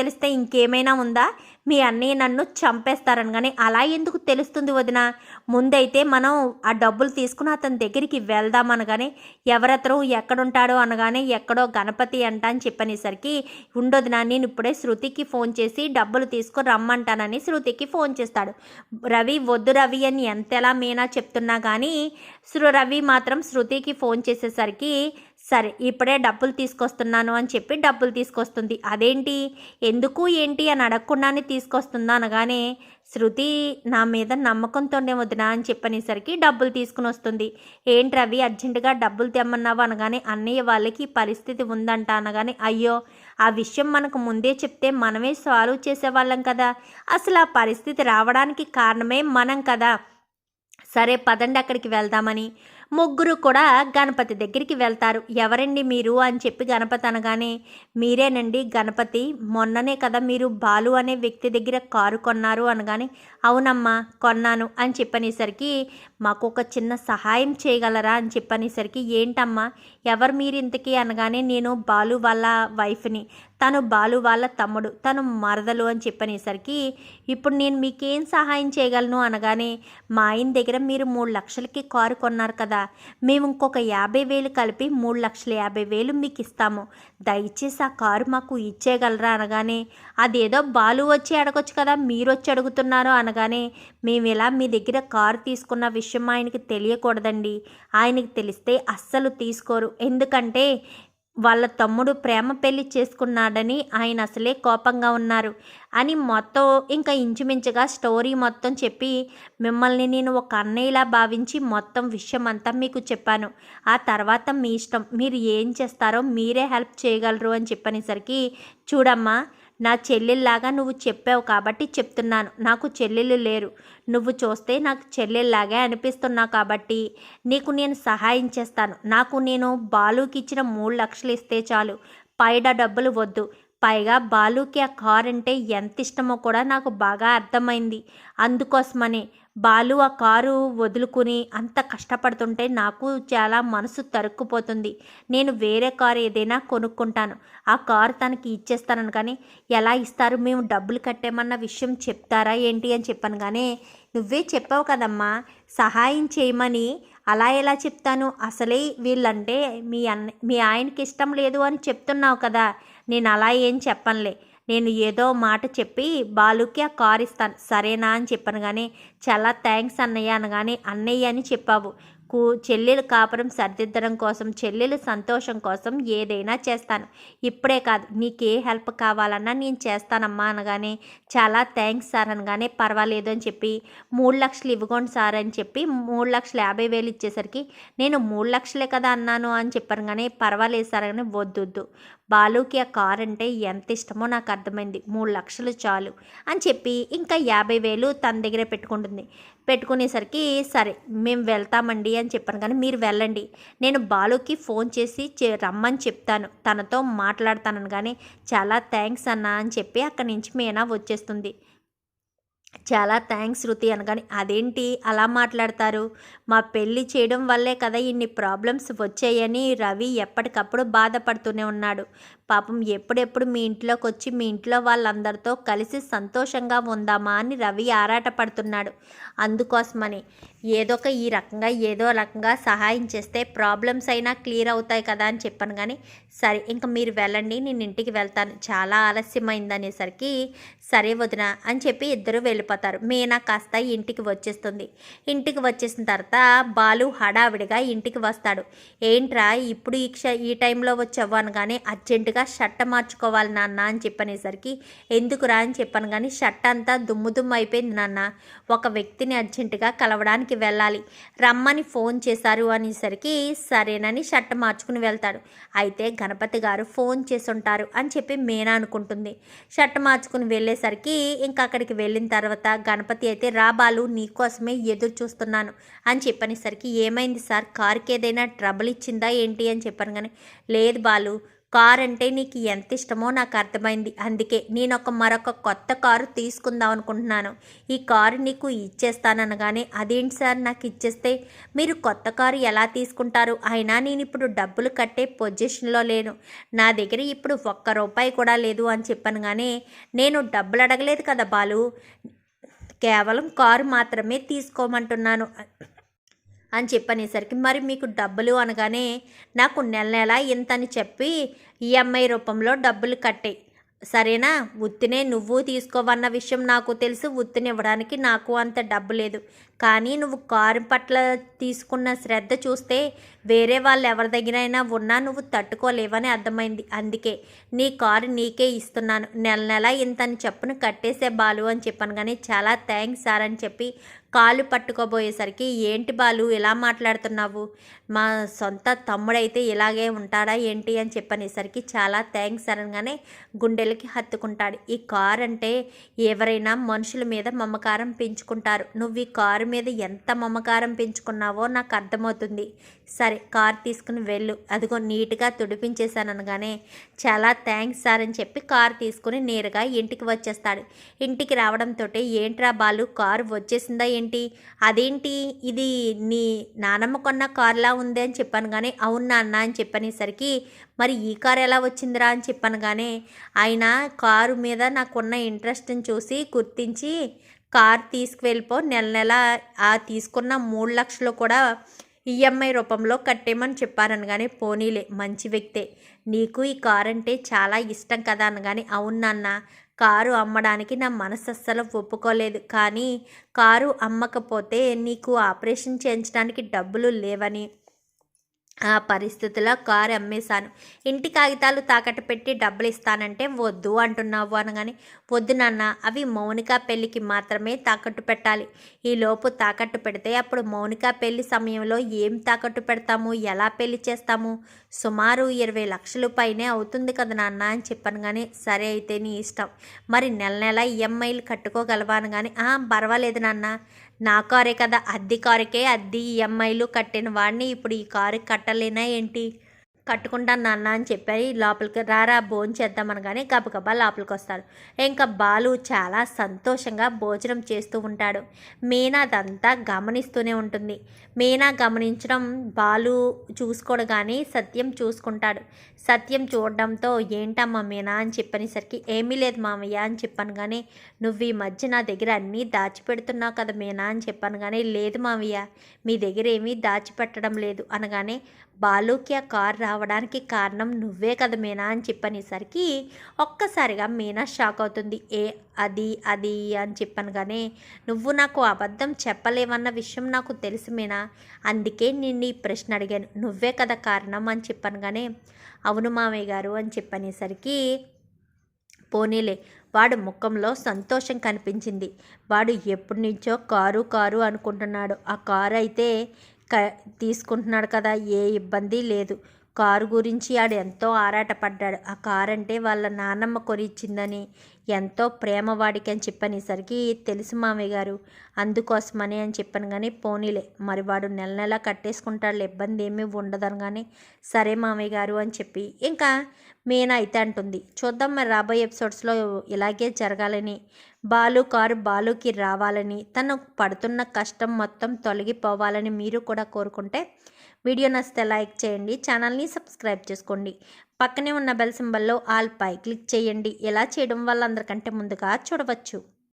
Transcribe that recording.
తెలిస్తే ఇంకేమైనా ఉందా? మీ అన్నయ్య నన్ను చంపేస్తారనగానే, అలా ఎందుకు తెలుస్తుంది వదిన? ముందైతే మనం ఆ డబ్బులు తీసుకుని అతని దగ్గరికి వెళ్దాం అనగానే, ఎవరతను ఎక్కడుంటాడో అనగానే, ఎక్కడో గణపతి అంట అని చెప్పనేసరికి, ఉండొదిన నేను ఇప్పుడే శృతికి ఫోన్ చేసి డబ్బులు తీసుకొని రమ్మంటానని శృతికి ఫోన్ చేస్తాడు. రవి వద్దు రవి అని ఎంతెలా మీనా చెప్తున్నా కానీ రవి మాత్రం శృతికి ఫోన్ చేసేసరికి, సరే ఇప్పుడే డబ్బులు తీసుకొస్తున్నాను అని చెప్పి డబ్బులు తీసుకొస్తుంది. అదేంటి, ఎందుకు ఏంటి అని అడగకుండానే తీసుకొస్తుందా అనగానే, శృతి నా మీద నమ్మకంతోనే వదినా అని చెప్పనేసరికి డబ్బులు తీసుకుని వస్తుంది. ఏంటి రవి అర్జెంటుగా డబ్బులు తెమ్మన్నావు అనగానే, అన్నయ్య వాళ్ళకి పరిస్థితి ఉందంట అనగానే, అయ్యో ఆ విషయం మనకు ముందే చెప్తే మనమే సాల్వ్ చేసేవాళ్ళం కదా, అసలు ఆ పరిస్థితి రావడానికి కారణమే మనం కదా, సరే పదండి అక్కడికి వెళ్దామని ముగ్గురు కూడా గణపతి దగ్గరికి వెళ్తారు. ఎవరండి మీరు అని చెప్పి గణపతి అనగానే, మీరేనండి గణపతి, మొన్ననే కదా మీరు బాలు అనే వ్యక్తి దగ్గర కారు కొన్నారు అనగానే, అవునమ్మా కొన్నాను అని చెప్పనేసరికి, మాకు ఒక చిన్న సహాయం చేయగలరా అని చెప్పనేసరికి, ఏంటమ్మా ఎవరు మీరు ఇంతకీ అనగానే, నేను బాలు వాళ్ళ వైఫ్ని, తను బాలు వాళ్ళ తమ్ముడు, తను మరదలు అని చెప్పనేసరికి, ఇప్పుడు నేను మీకేం సహాయం చేయగలను అనగానే, మా ఆయన దగ్గర మీరు 3 లక్షలకి కారు కొన్నారు కదా, మేము ఇంకొక 50,000 కలిపి 3,50,000 మీకు ఇస్తాము, దయచేసి ఆ కారు మాకు ఇచ్చేయగలరా అనగానే, అదేదో బాలు వచ్చి అడగొచ్చు కదా, మీరు వచ్చి అడుగుతున్నారు అనగానే, మేము ఇలా మీ దగ్గర కారు తీసుకున్న విషయం ఆయనకి తెలియకూడదండి, ఆయనకి తెలిస్తే అస్సలు తీసుకోరు, ఎందుకంటే వాళ్ళ తమ్ముడు ప్రేమ పెళ్లి చేసుకున్నాడని ఆయన అసలే కోపంగా ఉన్నారు అని మొత్తం ఇంకా ఇంచుమించుగా స్టోరీ మొత్తం చెప్పి, మిమ్మల్ని నేను ఒక అన్నయ్యలా భావించి మొత్తం విషయం అంతా మీకు చెప్పాను, ఆ తర్వాత మీ ఇష్టం, మీరు ఏం చేస్తారో మీరే హెల్ప్ చేయగలరు అని చెప్పనేసరికి, చూడమ్మా నా చెల్లెల్లాగా నువ్వు చెప్పావు కాబట్టి చెప్తున్నాను, నాకు చెల్లెళ్ళు లేరు, నువ్వు చూస్తే నాకు చెల్లెల్లాగే అనిపిస్తున్నావు కాబట్టి నీకు నేను సహాయం చేస్తాను, నాకు నేను బాలుకి ఇచ్చిన 3 లక్షలు ఇస్తే చాలు, పైడ డబ్బులు వద్దు, పైగా బాలుకి ఆ కార్ అంటే ఎంత ఇష్టమో కూడా నాకు బాగా అర్థమైంది, అందుకోసమనే బాలు ఆ కారు వదులుకుని అంత కష్టపడుతుంటే నాకు చాలా మనసు తరుక్కుపోతుంది, నేను వేరే కారు ఏదైనా కొనుక్కుంటాను, ఆ కారు తనకి ఇచ్చేస్తానని కానీ, ఎలా ఇస్తారు, మేము డబ్బులు కట్టేమన్న విషయం చెప్తారా ఏంటి అని చెప్పాను. కానీ నువ్వే చెప్పావు కదమ్మా సహాయం చేయమని, అలా ఎలా చెప్తాను, అసలే వీళ్ళంటే మీ ఆయనకి ఇష్టం లేదు అని చెప్తున్నావు కదా, నేను అలా ఏం చెప్పనులే, నేను ఏదో మాట చెప్పి బాలుకి ఆ కారు ఇస్తాను సరేనా అని చెప్పాను. కానీ చాలా థ్యాంక్స్ అన్నయ్య అనగానే, అన్నయ్య అని చెప్పావు, చెల్లెలు కాపురం సర్దిద్దడం కోసం, చెల్లెలు సంతోషం కోసం ఏదైనా చేస్తాను, ఇప్పుడే కాదు నీకే హెల్ప్ కావాలన్నా నేను చేస్తానమ్మా అనగానే, చాలా థ్యాంక్స్ సార్ అనగానే, పర్వాలేదు అని చెప్పి 3 లక్షలు ఇవ్వకోండి సార్ అని చెప్పి 3,50,000 ఇచ్చేసరికి, నేను 3 లక్షలే కదా అన్నాను అని చెప్పాను. కానీ పర్వాలేదు సార్ అని, వద్దు బాలుకి ఆ కార్ అంటే ఎంత ఇష్టమో నాకు అర్థమైంది, 3 లక్షలు చాలు అని చెప్పి ఇంకా 50,000 తన దగ్గరే పెట్టుకునేసరికి, సరే మేము వెళ్తామండి అని చెప్పాను. కానీ మీరు వెళ్ళండి, నేను బాలుకి ఫోన్ చేసి రమ్మని చెప్తాను, తనతో మాట్లాడతానని. కానీ చాలా థ్యాంక్స్ అన్న అని చెప్పి అక్కడి నుంచి మీనా వచ్చేస్తుంది. చాలా థ్యాంక్స్ శృతి అనగానే, అదేంటి అలా మాట్లాడతారు, మా పెళ్ళి చేయడం వల్లే కదా ఇన్ని ప్రాబ్లమ్స్ వచ్చాయని రవి ఎప్పటికప్పుడు బాధపడుతూనే ఉన్నాడు, పాపం ఎప్పుడెప్పుడు మీ ఇంట్లోకి వచ్చి మీ ఇంట్లో వాళ్ళందరితో కలిసి సంతోషంగా ఉందామా అని రవి ఆరాటపడుతున్నాడు, అందుకోసమని ఏదో రకంగా సహాయం చేస్తే ప్రాబ్లమ్స్ అయినా క్లియర్ అవుతాయి కదా అని చెప్పాను. కానీ సరే ఇంకా మీరు వెళ్ళండి, నేను ఇంటికి వెళ్తాను, చాలా ఆలస్యమైంది అనేసరికి, సరే వదిన అని చెప్పి ఇద్దరు వెళ్ళిపోతారు. మీనా కాస్త ఇంటికి వచ్చేస్తుంది. ఇంటికి వచ్చేసిన తర్వాత బాలు హడావిడిగా ఇంటికి వస్తాడు. ఏంట్రా ఇప్పుడు ఈ టైంలో వచ్చావు అనగానే, అర్జెంటుగా షర్ట్ మార్చుకోవాలి నాన్న అని చెప్పనేసరికి, ఎందుకురా అని చెప్పాను. కానీ షర్ట్ అంతా దుమ్ము అయిపోయింది నాన్న, ఒక వ్యక్తిని అర్జెంటుగా కలవడానికి వెళ్ళాలి, రమ్మని ఫోన్ చేశారు అనేసరికి, సరేనని షర్ట్ మార్చుకుని వెళ్తాడు. అయితే గణపతి గారు ఫోన్ చేసి ఉంటారు అని చెప్పి మీనా అనుకుంటుంది. షర్ట్ మార్చుకుని వెళ్ళేసరికి ఇంకా అక్కడికి వెళ్ళిన తర్వాత గణపతి అయితే, రా బాలు నీకోసమే ఎదురు చూస్తున్నాను అని చెప్పనేసరికి, ఏమైంది సార్, కారుకి ఏదైనా ట్రబుల్ ఇచ్చిందా ఏంటి అని చెప్పాను. కానీ లేదు బాలు, కారు అంటే నీకు ఎంత ఇష్టమో నాకు అర్థమైంది. అందుకే నేను మరొక కొత్త కారు తీసుకుందాం అనుకుంటున్నాను. ఈ కారు నీకు ఇచ్చేస్తాననగానే, అదేంటి సార్ నాకు ఇచ్చేస్తే మీరు కొత్త కారు ఎలా తీసుకుంటారు? అయినా నేను ఇప్పుడు డబ్బులు కట్టే పొజిషన్లో లేను. నా దగ్గర ఇప్పుడు ఒక్క రూపాయి కూడా లేదు అని చెప్పాను. కానీ నేను డబ్బులు అడగలేదు కదా బాలు, కేవలం కారు మాత్రమే తీసుకోమంటున్నాను అని చెప్పనేసరికి, మరి మీకు డబ్బులు అనగానే, నాకు నెల నెల ఇంతని చెప్పి ఈఎంఐ రూపంలో డబ్బులు కట్టే, సరేనా? ఉత్తినే నువ్వు తీసుకోవన్న విషయం నాకు తెలుసు. ఉత్తినివ్వడానికి నాకు అంత డబ్బు లేదు. కానీ నువ్వు కారు పట్ల తీసుకున్న శ్రద్ధ చూస్తే వేరే వాళ్ళు ఎవరి దగ్గరైనా ఉన్నా నువ్వు తట్టుకోలేవని అర్థమైంది. అందుకే నీ కారు నీకే ఇస్తున్నాను, నెల నెల ఇంతని చెప్పును కట్టేసే బాలు అని చెప్పాను. కానీ చాలా థ్యాంక్స్ సార్ అని చెప్పి కాళ్ళు పట్టుకోబోయేసరికి, ఏంటి బాలు ఇలా మాట్లాడుతున్నావు? మా సొంత తమ్ముడైతే ఇలాగే ఉంటాడా ఏంటి అని చెప్పనేసరికి, చాలా థ్యాంక్స్ సార్ అనగానే గుండెలకి హత్తుకుంటాడు. ఈ కారు అంటే ఎవరైనా మనుషుల మీద మమకారం పెంచుకుంటారు. నువ్వు ఈ కారు మీద ఎంత మమకారం పెంచుకున్నావో నాకు అర్థమవుతుంది. సరే కారు తీసుకుని వెళ్ళు, అదిగో నీట్గా తుడిపించేశాను అనగానే, చాలా థ్యాంక్స్ సార్ అని చెప్పి కారు తీసుకుని నేరుగా ఇంటికి వచ్చేస్తాడు. ఇంటికి రావడంతో, ఏంట్రా బాలు కారు వచ్చేసిందా ఏంటి? అదేంటి ఇది నీ నానమ్మ కొన్న కారులా ఉంది అని చెప్పాను. కానీ అవును నాన్న అని చెప్పనేసరికి, మరి ఈ కారు ఎలా వచ్చిందిరా అని చెప్పాను. కానీ ఆయన కారు మీద నాకున్న ఇంట్రెస్ట్ని చూసి గుర్తించి, కారు తీసుకువెళ్ళిపో, నెల నెల ఆ తీసుకున్న 3 లక్షలు కూడా ఈఎంఐ రూపంలో కట్టేమని చెప్పారనగానే, పోనీలే మంచి వ్యక్తే, నీకు ఈ కారు అంటే చాలా ఇష్టం కదా అనగానే, అవును నాన్న, కారు అమ్మడానికి నా మనసు అస్సలు ఒప్పుకోలేదు. కానీ కారు అమ్మకపోతే నీకు ఆపరేషన్ చేయించడానికి డబ్బులు లేవని ఆ పరిస్థితిలో కారు అమ్మేశాను. ఇంటి కాగితాలు తాకట్టు పెట్టి డబ్బులు ఇస్తానంటే వద్దు అంటున్నావు అనగానే, వద్దు నాన్న, అవి మౌనిక పెళ్ళికి మాత్రమే తాకట్టు పెట్టాలి. ఈలోపు తాకట్టు పెడితే అప్పుడు మౌనిక పెళ్లి సమయంలో ఏం తాకట్టు పెడతాము, ఎలా పెళ్లి చేస్తాము? సుమారు 20 లక్షలు పైనే అవుతుంది కదా నాన్న అని చెప్పాను. కానీ సరే అయితే నీ ఇష్టం, మరి నెల నెల ఈఎంఐలు కట్టుకోగలవా అనగానే, పర్వాలేదు నాన్న, నా కారే కదా, అద్దె కారుకే అద్దె ఈఎంఐలు కట్టిన వాడిని ఇప్పుడు ఈ కారు కట్టలేనా ఏంటి? కట్టుకుంటాను నాన్న అని చెప్పి లోపలికి రారా భోజనం చేద్దామనగానే గబగబా లోపలికి వస్తాడు. ఇంకా బాలు చాలా సంతోషంగా భోజనం చేస్తూ ఉంటాడు. మీనా అదంతా గమనిస్తూనే ఉంటుంది. మీనా గమనించడం బాలు చూసుకోడు, కానీ సత్యం చూసుకుంటాడు. సత్యం చూడడంతో, ఏంటమ్మా మీనా అని చెప్పనేసరికి, ఏమీ లేదు మామయ్య అని చెప్పాను. కానీ నువ్వు ఈ మధ్య నా దగ్గర అన్నీ దాచిపెడుతున్నావు కదా మీనా అని చెప్పాను. కానీ లేదు మామయ్య, మీ దగ్గర ఏమీ దాచిపెట్టడం లేదు అనగానే, బాలుకి ఆ కారు రావడానికి కారణం నువ్వే కదా మీనా అని చెప్పనేసరికి ఒక్కసారిగా మీనా షాక్ అవుతుంది. అది అది అని చెప్పాను. కానీ నువ్వు నాకు అబద్ధం చెప్పలేవన్న విషయం నాకు తెలుసు మీనా, అందుకే నిన్ను ఈ ప్రశ్న అడిగాను, నువ్వే కదా కారణం అని చెప్పాను. కానీ అవును మామయ్య గారు అని చెప్పనేసరికి, పోనీలే, వాడు ముఖంలో సంతోషం కనిపించింది. వాడు ఎప్పటి నుంచో కారు కారు అనుకుంటున్నాడు. ఆ కారు అయితే తీసుకుంటున్నాడు కదా, ఏ ఇబ్బంది లేదు. కారు గురించి ఆడు ఎంతో ఆరాటపడ్డాడు. ఆ కారు అంటే వాళ్ళ నాన్నమ్మ కొనిచ్చిందని ఎంతో ప్రేమ వాడికి అని చెప్పనేసరికి, తెలుసు మామయ్య గారు, అందుకోసమని అని చెప్పాను. కానీ పోనీలే, మరి వాడు నెల నెల కట్టేసుకుంటాడు, ఇబ్బంది ఏమీ ఉండదని. కానీ సరే మామయ్య గారు అని చెప్పి ఇంకా మీనా అయితే అంటుంది, చూద్దాం మరి రాబోయే ఎపిసోడ్స్లో ఇలాగే జరగాలని, బాలు కారు బాలుకి రావాలని, తను పడుతున్న కష్టం మొత్తం తొలగిపోవాలని మీరు కూడా కోరుకుంటే వీడియో నచ్చితే లైక్ చేయండి, ఛానల్ని సబ్స్క్రైబ్ చేసుకోండి, పక్కనే ఉన్న బెల్ సింబల్లో ఆల్ పై క్లిక్ చేయండి. ఇలా చేయడం వల్ల అందరికంటే ముందుగా చూడవచ్చు.